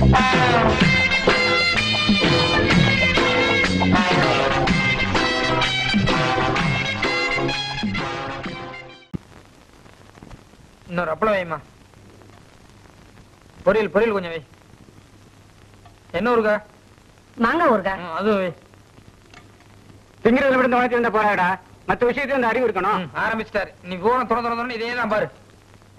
இன்னொரு அப்பளம் வைமா. பொரியல் பொரியல் கொஞ்சம் வை. என்ன ஊருக்கா? மாங்காய் ஊருக்கா? அதுவும் வை. திங்கிறதுல விழுந்து வளர்ச்சி வந்த போறாடா. மத்த விஷயத்துல அந்த அறிவு இருக்கணும். ஆரம்பிச்சிட்டாரு. நீ போன தொடர்ந்து இதே தான் பாரு.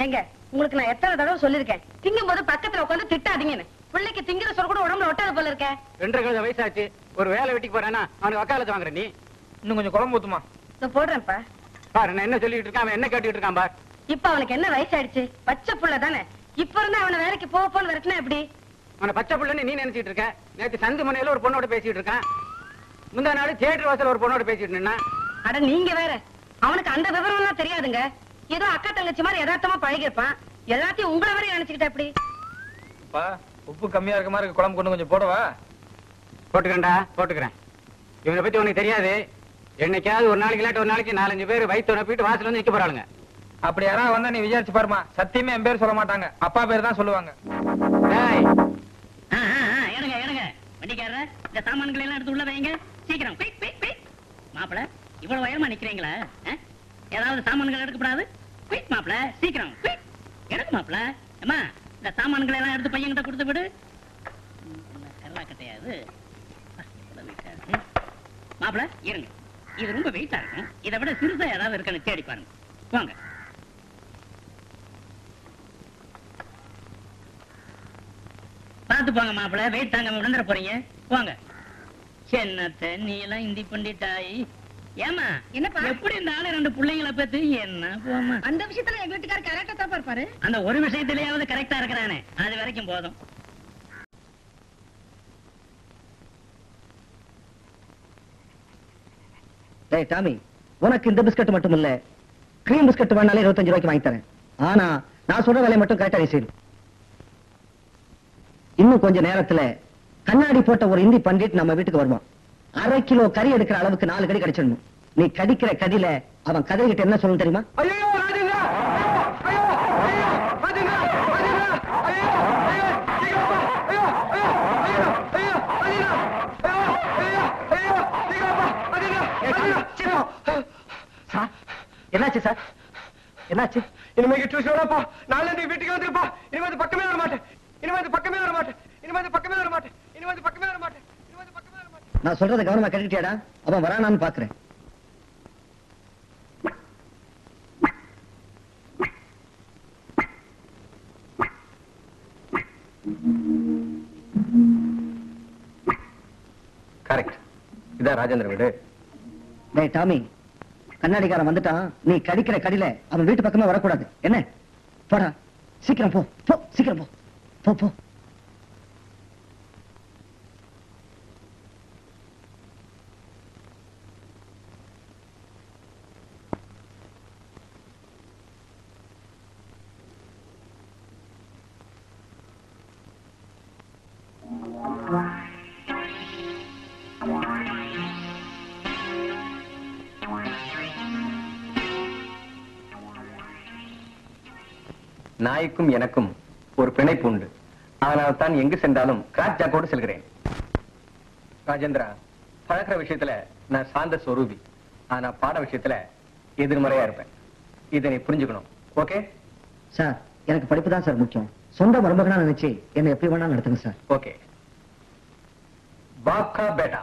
எங்க உங்களுக்கு நான் எத்தனை தடவை சொல்லிருக்கேன், திங்கும் போது பக்கத்துல உட்காந்து திட்டாதீங்கன்னு. பிள்ளைக்கு திங்கிற சொல் கூட உடம்புல ஒட்டாத போல இருக்க. 2.5 வயசாச்சு. ஒரு வேலை வெட்டிக்கு போறானா அவனுக்கு வக்காலத்து வாங்குற நீ. இன்னும் கொஞ்சம் குழம்பு ஊத்துமா. நான் போடுறேன்ப்பா. பாரு நான் என்ன சொல்லிட்டு இருக்கான், அவன் என்ன கேட்டுட்டு இருக்கான் பாரு. இப்ப அவனுக்கு என்ன வயசாயிடுச்சு? பச்சை புள்ள தானே. இப்ப இருந்தா அவனை வேலைக்கு போன்னு விரட்டினா எப்படி? அவனை பச்சை புள்ளன்னு நீ நினைச்சிட்டு இருக்க. நேற்று சந்து மனையில ஒரு பொண்ணோட பேசிட்டு இருக்கான். முந்தா நாள் தியேட்டர் வாசல் ஒரு பொண்ணோட பேசிட்டு நின்னா. அட நீங்க வேற. அவனுக்கு அந்த விவரம் எல்லாம் தெரியாதுங்க. ஏதோ அக்கா தங்கச்சி மாதிரி யதார்த்தமா பழகிருப்பான். எல்லாத்தையும் உங்களை வரை நினைச்சுக்கிட்ட எப்படி? உப்பு கம்மியா இருக்க மாதிரி குழம்பு கொண்டு கொஞ்சம் போடவா? போட்டுக்கிறேன்டா, போட்டுக்கிறேன். இவனை பத்தி உனக்கு தெரியாது. என்னைக்காவது ஒரு நாளைக்கு இல்லாட்டி ஒரு நாளைக்கு 4-5 பேர் வயிற்று நப்பிட்டு வாசல் வந்து நிக்க போறாளுங்க. அப்படி யாராவது வந்தா நீ விசாரிச்சு பாருமா. சத்தியமே என் பேர் சொல்ல மாட்டாங்க, அப்பா பேர் தான் சொல்லுவாங்க. வண்டிக்காரர இந்த சாமான்களை எல்லாம் எடுத்து உள்ள வைங்க சீக்கிரம். மாப்பிள இவ்வளவு உயரமா நிக்கிறீங்களா? ஏதாவது சாமான்கள் எடுக்கப்படாது. குயிக் மாப்பிள சீக்கிரம் எடுக்க மாப்பிள. அம்மா இந்த சாமான்களை எல்லாம் எடுத்து பையன்கிட்ட கொடுத்து விடு. கரலா கட்டையாது மாப்பிள. இருங்க, இது ரொம்ப வெயிட்டா இருக்கும். இதை விட சிறுசா ஏதாவது இருக்குன்னு தேடி பாருங்க. வாங்க. பார்த்து போங்க மாப்பிள, வெயிட் தாங்க விழுந்துட போறீங்க. போங்க. என்னத்த நீ எல்லாம் இந்தி பண்ணிட்டாய். ஏமா என்னப்பா எப்படி இந்த ஆளு 2 பிள்ளைங்களை பத்தி என்ன போமா? அந்த விஷயத்துல எங்க வீட்டுக்காரர் கரெக்டா தான் இருப்பாரு. அந்த ஒரு விஷயத்திலேயாவது கரெக்டா இருக்கிறானே, அது வரைக்கும் போதும். டேய் டாமி, உனக்கு இந்த பிஸ்கட் மட்டும் இல்ல, கிரீம் பிஸ்கட் வேணாலே 25 ரூபாய்க்கு வாங்கி தரேன். ஆனா நான் சொல்ற வேலையை மட்டும் கரெக்டா நீ செய்யணும். இன்னும் கொஞ்ச நேரத்துல கண்ணாடி போட்ட ஒரு இந்தி பண்டிட் நம்ம வீட்டுக்கு வருவான். 1/2 கிலோ கறி எடுக்கிற அளவுக்கு 4 கடி கடிச்சிடணும். நீ கடிக்கிற கடியில அவன் கதைகிட்ட என்ன சொல்லணும் தெரியுமா? ஐயோ ராஜேந்திரா, ஐயோ ஐயோ ராஜேந்திரா, ராஜேந்திரா, ஐயோ ஐயோ சீக்கிரமா, ஐயோ ஐயோ ஐயோ ஐயோ ராஜேந்திரா, ஐயோ ஐயோ சீக்கிரமா ராஜேந்திரா. சார் என்னாச்சு சார்? என்னாச்சு? இனிமேல் டியூஷன் வரப்பா. நாளை நீ வீட்டுக்கு வந்துருப்பா. இனிமேல் பக்கமே வர மாட்டேன். இனிமேல் பக்கமே வர மாட்டேன். இனிமேல் பக்கமே வர மாட்டேன். இனிமேல் பக்கமே வர மாட்டேன். இனிமேல் பக்கமே வர மாட்டேன். நான் சொல்றத கவனமா கேட்டுட்டியாடா? அவன் வரானான்னு பாக்குறேன். கரெக்ட். இதான் ராஜேந்திர வீடு. டேய் டாமி, கண்ணாடிக்காரன் வந்துட்டான். நீ கடிக்கிற கடியில அவன் வீட்டு பக்கமே வரக்கூடாது. என்ன? போடா, சீக்கிரம் போ போ, சீக்கிரம் போ போ போ. நாய்க்கும் எனக்கும் ஒரு பிணைப்பு உண்டு. ஆனால் தான் எங்கு சென்றாலும் கிராக் ஜாக்கோடு செல்கிறேன். ராஜேந்திரா, பழக்கிற விஷயத்துல நான் சாந்த ஸ்வரூபி. ஆனா பாட விஷயத்துல எதிர்மறையா இருப்பேன். இதை நீ புரிஞ்சுக்கணும். Okay sir? எனக்கு படிப்பு தான் சார் முக்கியம். சொந்த மருமகனா நினைச்சு என்ன எப்படி வேணா நடத்துங்க சார். ஓகே. பாப்கா பேட்டா,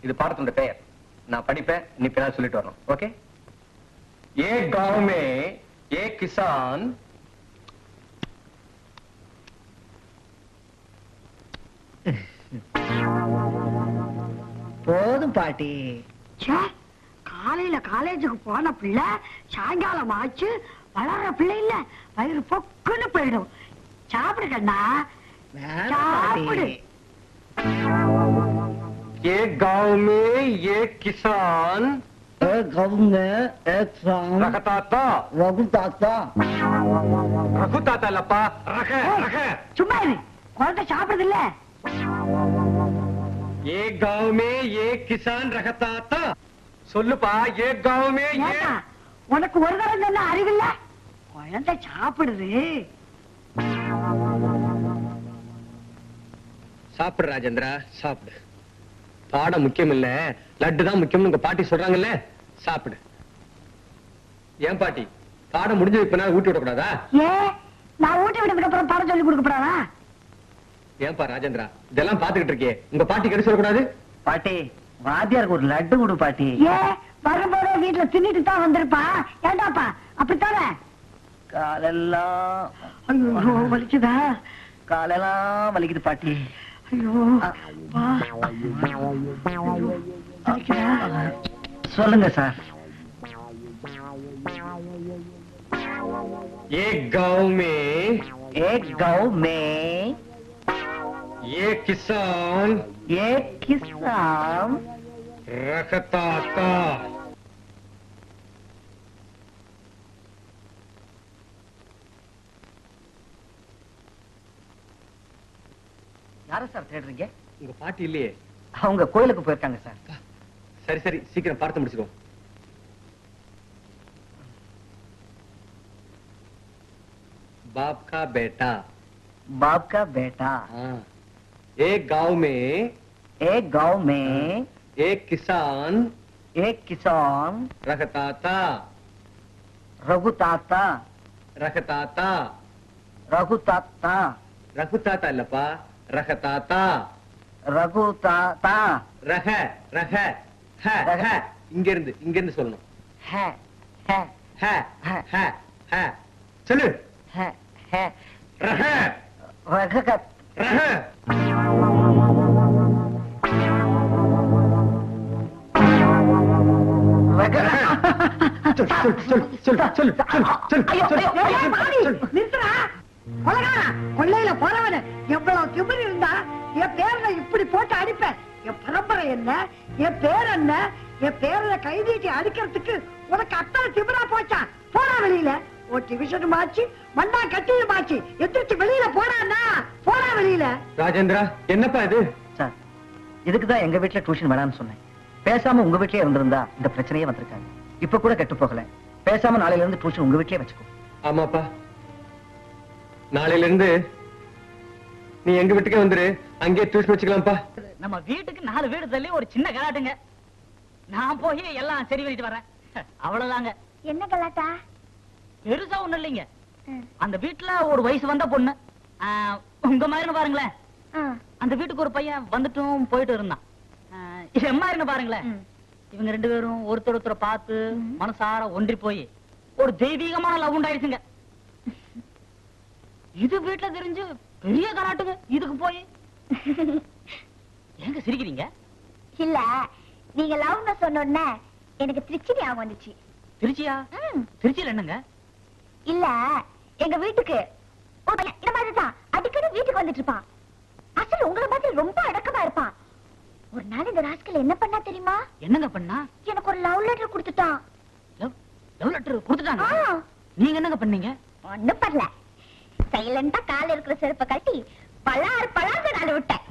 இது பாடத்தோட பெயர். நான் படிப்பேன், நீ பின்னால் சொல்லிட்டு வரணும். ஓகே? ஏ गांव में एक किसान போதும் பாட்டி. காலையில காலேஜுக்கு போன பிள்ளை சாயங்காலம் ஆச்சு வளர்ற பிள்ளை இல்ல, வயிறு பொக்குன்னு போயிடும். சாப்பிடு கண்ணா, சாப்பிடு. ये गांव में एक किसान சும்மா இரு, குழந்தை சாப்பிடுது இல்ல. एक गांव में एक किसान रखता था. சொல்லுப்பா, एक गांव में உனக்கு ஒரு தரம் சொன்ன அறிவில்ல? குழந்தை சாப்பிடுது. சாப்பிடு ராஜேந்திரா, சாப்பிடு. பாடம் முக்கியம் இல்ல, லட்டு தான் முக்கியம். உங்க பாட்டி சொல்றாங்கல்ல, சாப்பிடு. ஏன் பாட்டி, பாடம் முடிஞ்சது இப்ப நான் ஊட்டி விடக்கூடாதா? ஏன் நான் ஊட்டி விட்டதுக்கு அப்புறம் பாடம் சொல்லி கொடுக்கப்படாதா? ஏன்பா ராஜேந்திரா, இதெல்லாம் பாத்துக்கிட்டு இருக்கே, உங்க பாட்டி கெடு சொல்லக்கூடாது? பாட்டி, வாத்தியாருக்கு ஒரு லட்டு கொடு பாட்டி. ஏன் வரும்போதே வீட்டுல தின்னுட்டு தான் வந்திருப்பா. ஏண்டாப்பா அப்படித்தானே? காலெல்லாம் ஐயோ வலிக்குதா? காலெல்லாம் வலிக்குது பாட்டி. ஐயோ அப்பா. வலிக்குதா? சொல்லுங்க சார். एक गांव में एक गांव में एक किसान रखता था. யார சார் தேடுறீங்க? உங்க பாட்டி இல்லையே. அவங்க கோயிலுக்கு போயிருக்காங்க சார். சரி சரி, சீக்கிரம் பார்த்து முடிச்சுக்கோ. बाप का बेटा. बाप का बेटा. हाँ. एक गांव में एक किसान रखता था. रघुताता रखता था. रघुताता रघुताता இல்லப்பா, रखता. रघुताता रह रह है. இங்க இருந்து சொல்லணும். है है है है है சொல்லு. है है रह रघुत रह. நிறுத்துறா கொலைகாரா. கொள்ளையில போறவனு எவ்வளவு திமிரு இருந்தா என் பேரனை இப்படி போட்டு அடிப்பேன். என் பரம்பரை என்ன, என் பேர் என்ன, என் பேரனை கைதீட்டி அடிக்கிறதுக்கு உனக்கு அத்தனை திமிரா போச்சா? போடா வெளியில. ஒரு டிவிஷன் மாச்சு, மண்ணா கட்டியும் மாச்சு, எந்திரிச்சு வெளியில போடான்னா போடா வெளியில. ராஜேந்திரா, என்னப்பா இது? சார், இதுக்குதான் எங்க வீட்டுல டியூஷன் வேணாம்னு சொன்னேன். பேசாம உங்க வீட்லயே இருந்திருந்தா இந்த பிரச்சனையே வந்திருக்காங்க. இப்ப கூட கெட்டு போகல. பேசாம நாளையில இருந்து டியூஷன் உங்க வீட்லயே வச்சுக்கோ. ஆமாப்பா, நாளையில இருந்து நீ எங்க வீட்டுக்கே வந்துரு, அங்கேயே டியூஷன் வச்சுக்கலாம்ப்பா. நம்ம வீட்டுக்கு 4 வீடு தள்ளி ஒரு சின்ன கலாட்டுங்க. நான் போய் எல்லாம் சரி பண்ணிட்டு வரேன். அவ்வளவுதாங்க. என்ன கலாட்டா? பெருசா ஒண்ணு இல்லைங்க. அந்த வீட்டுல ஒரு வயசு வந்த பொண்ணு, உங்க மாதிரி பாருங்களேன். அந்த வீட்டுக்கு ஒரு பையன் வந்துட்டும் போயிட்டு இருந்தான். எம்மாரின்னு பாருங்களேன். இவங்க 2 பேரும் ஒருத்தர் பார்த்து மனசார ஒன்றி போய் ஒரு தெய்வீகமான லவ் உண்டாயிடுச்சுங்க. இது வீட்டுல தெரிஞ்சு பெரிய கலாட்டுங்க. இதுக்கு போய் எங்க சிரிக்கிறீங்க? இல்ல, நீங்க லவ்னு சொன்ன எனக்கு திருச்சி ஞாபகம் வந்துச்சு. திருச்சியா? திருச்சியில என்னங்க? இல்ல, எங்க வீட்டுக்கு ஒரு பையன் இந்த மாதிரிதான் அடிக்கடி வீட்டுக்கு வந்துட்டு இருப்பான். அசல் உங்களை மாதிரி ரொம்ப அடக்கமா இருப்பான். ஒரு நாள் இந்த ராஸ்கல் என்ன பண்ணா தெரியுமா? என்னங்க பண்ணா? எனக்கு ஒரு லவ் லெட்டர் கொடுத்துட்டான். லவ் லெட்டர் கொடுத்துட்டாங்க? நீங்க என்னங்க பண்ணீங்க? ஒண்ணும் பண்ணல. சைலண்டா கால இருக்கிற செருப்பை கட்டி பலார் பலார் நாள் விட்டேன்.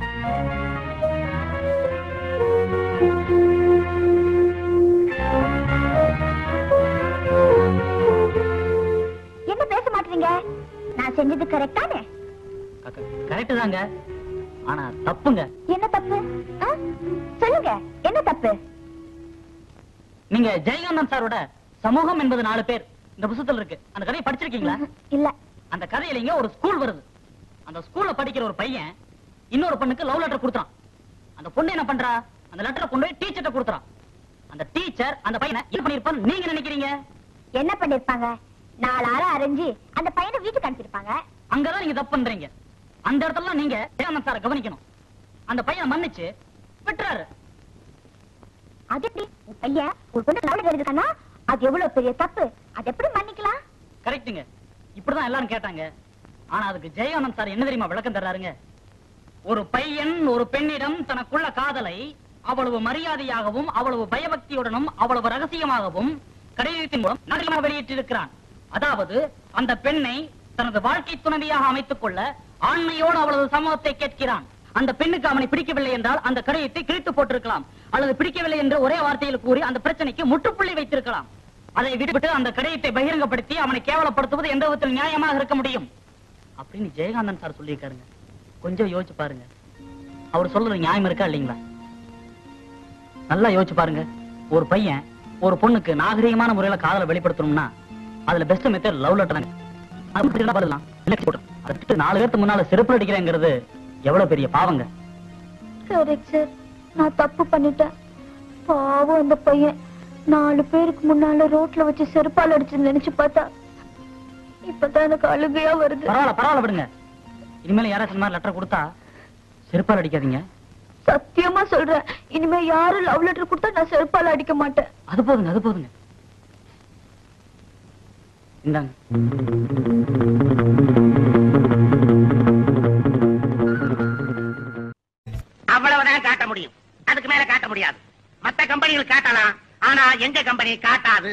என்ன பேச மாட்டீங்க? நான் செஞ்சது கரெக்டானே? கரெக்ட் தாங்க, ஆனா தப்புங்க. என்ன தப்பு? சொல்லுங்க, என்ன தப்பு? நீங்க ஜெயகாந்தன் சாரோட சமூகம் என்பது 4 பேர் இந்த புத்தகத்துல இருக்கு. அந்த கதையை படிச்சிருக்கீங்களா? இல்ல. அந்த கதையிலங்க ஒரு ஸ்கூல் வருது. அந்த ஸ்கூல்ல படிக்கிற ஒரு பையன் இன்னொரு பொண்ணுக்கு லவ் லெட்டர் கொடுத்தான். அந்த பொண்ணு என்ன பண்றா? அந்த லெட்டரை கொண்டு போய் டீச்சர்ட்ட கொடுத்தான். அந்த டீச்சர் அந்த பையனை என்ன பண்ணிருப்பான்னு நீங்க நினைக்கிறீங்க? என்ன பண்ணிருப்பாங்க? 4 ஆள அரைஞ்சு அந்த பையனை வீட்டுக்கு அனுப்பியிருப்பாங்க. அங்கதான் நீங்க தப்பு பண்றீங்க. அந்த இடத்துல நீங்க ஜெயகாந்தன் சாரை கவனிக்கணும். அந்த பையனை மன்னிச்சு விட்டுறாரு. அது எப்படி? பையன் ஒரு பொண்ணு லவ் லெட்டர் எழுதிருக்கானா? அது எவ்வளவு பெரிய தப்பு. அது எப்படி மன்னிக்கலாம்? கரெக்ட்டுங்க. இப்படிதான் எல்லாரும் கேட்டாங்க. ஆனா அதுக்கு ஜெயகாந்தன் சார் என்ன தெரியுமா விளக்கம் தர்றாருங்க? ஒரு பையன் ஒரு பெண்ணிடம் தனக்குள்ள காதலை அவ்வளவு மரியாதையாகவும் அவ்வளவு பயபக்தியுடனும் அவ்வளவு ரகசியமாகவும் கடிதத்தின் மூலம் நாடகமாக வெளியிட்டிருக்கிறான். அதாவது அந்த பெண்ணை தனது வாழ்க்கை துணைவியாக அமைத்துக் கொள்ள ஆண்மையோடு அவ்வளவு சமூகத்தை கேட்கிறான். அந்த பெண்ணுக்கு அவனை பிடிக்கவில்லை என்றால் அந்த கடிதத்தை கிழித்து போட்டிருக்கலாம், அல்லது பிடிக்கவில்லை என்று ஒரே வார்த்தையில் கூறி அந்த பிரச்சனைக்கு முற்றுப்புள்ளி வைத்திருக்கலாம். அதை விட்டுவிட்டு அந்த கடிதத்தை பகிரங்கப்படுத்தி அவனை கேவலப்படுத்துவது எந்த விதத்தில் நியாயமாக இருக்க முடியும் அப்படின்னு ஜெயகாந்தன் சார் சொல்லியிருக்காருங்க. கொஞ்சம் யோசிச்சு பாருங்க. அவர் சொல்றது நியாயம் இருக்கா இல்லைங்களா? நல்லா யோசிச்சு பாருங்க. ஒரு பையன் ஒரு பொண்ணுக்கு நாகரிகமான முறையில காதலை வெளிப்படுத்தணும்னா அதுல பெஸ்ட் மெத்தட் லவ் லெட்டர். அதுக்கு 4 பேருக்கு முன்னால செருப்பு அடிக்கிறேங்கிறது எவ்வளவு பெரிய பாவங்க. கரெக்ட் சார், நான் தப்பு பண்ணிட்டேன். பாவம் அந்த பையன் 4 பேருக்கு முன்னால ரோட்ல வச்சு செருப்பால் அடிச்சு நினைச்சு பார்த்தா இப்பதான் எனக்கு அழுகையா வருது. பரவாயில்ல விடுங்க. இனிமேல யாராச்சும் மாதிரி லெட்டர் கொடுத்தா செருப்பால் அடிக்காதீங்க. சத்தியமா சொல்றேன், இனிமே யாரும் லவ் லெட்டர் கொடுத்தா நான் செருப்பால் அடிக்க மாட்டேன். அது போதுங்க. இந்தாங்க. அவ்வளவுதான் காட்ட முடியும், அதுக்கு மேல காட்ட முடியாது. மத்த கம்பெனிகள் காட்டலாம், ஆனா எங்க கம்பெனி காட்டாது.